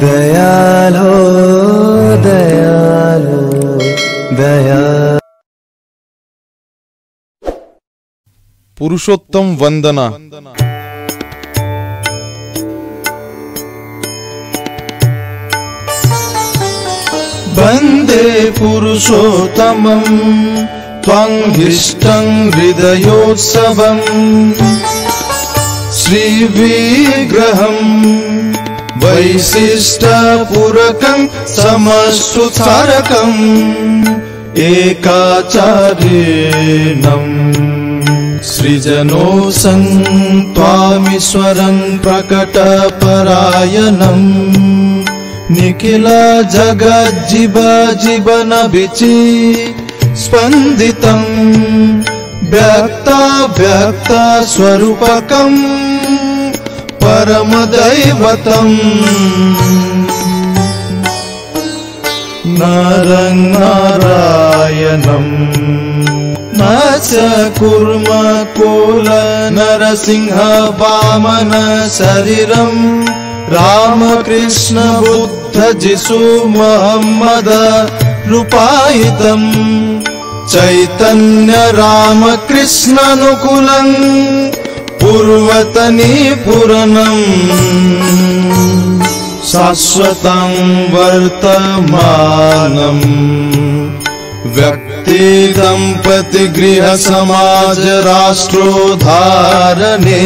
दयालो दयालो दया पुरुषोत्तम वंदना। वन्दे पुरुषोत्तमं त्वं हिष्टं हृदयोत्सवम् श्रीविग्रहं वैशिष्टपूरकं समश्रुतारकम् एकाचार्येणम् सृजनो त्वामीश्वरं प्रकटपरायणम् निखिल जगज्जीव जीवन विचि स्पन्दितं व्यक्त व्यक्त स्वरूपकं परमदैवतम् नरं नारायणम् न च कुर्म कुल नरसिंह वामन शरीरम् रामकृष्ण बुद्ध जिसु मोहम्मद रूपायितम् चैतन्य रामकृष्णानुकूलम् पूर्वतनी पुरणम् शाश्वतं वर्तमानम् व्यक्ति दंपति गृह समाज राष्ट्रोद्धारणे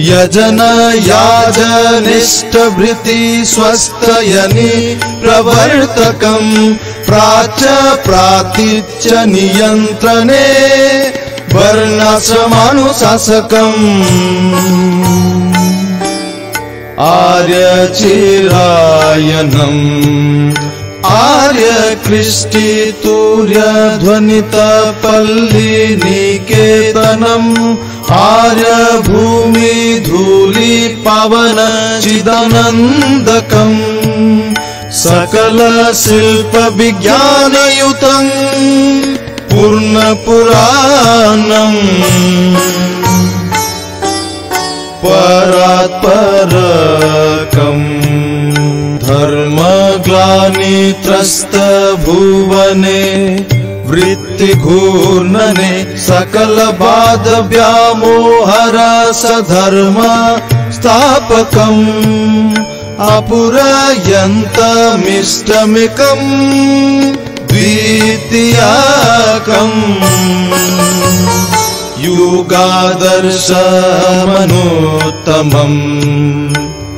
यजन याजनिष्ठभृति स्वस्थयनि प्रवर्तकम् प्राच्य प्रातिच्य नियन्त्रणे वर्णाश्रमानुशासकम् आर्यचिरायणम् आर्य कृष्टि तूर्य ध्वनित पल्ली निकेतनम् आर्य भूमि धूलि पावन चिदानन्दकम् सकल शिल्प विज्ञान युतम् पूर्ण पुराणम् परात्परकम् धर्म ग्लानि त्रस्त भुवने वृत्ति घूर्णने सकल बाध व्यामोहर सधर्म स्थापकम् अपुरयन्तमिष्टमिकम् द्वितीयकम् युगादर्शमनोत्तमम्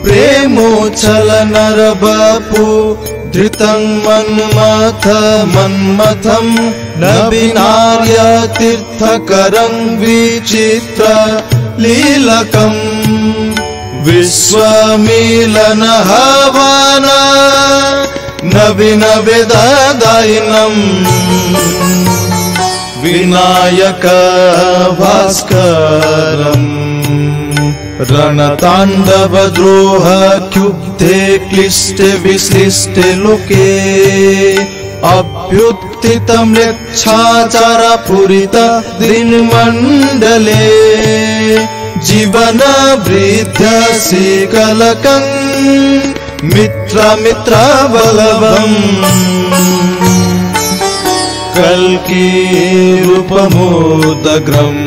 प्रेमोच्छल नरवपु धृतं मन्मथ मन्मथम् न विनार्य तीर्थकरं विचित्र लीलकम् विश्वमिलन हवन नवीन वेददायिनम् विनायक भास्करम् रणताण्डव द्रोह क्षुब्धे क्लिष्टे विशिष्टे लोके अभ्युत्थितम्लेच्छाचार पूरित दीनमण्डले जीवन वृद्ध शीकलकम् मित्र मित्र बलवम् कल्की रूपमोदग्रम्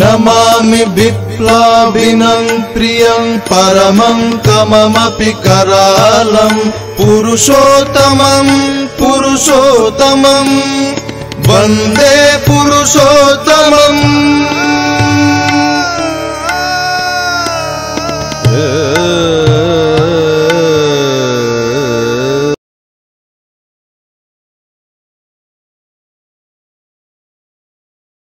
नमामि विप्लविनं प्रियं परमं तममपि करालं पुरुषोत्तमं पुरुषोत्तमं वन्दे पुरुषोत्तमम्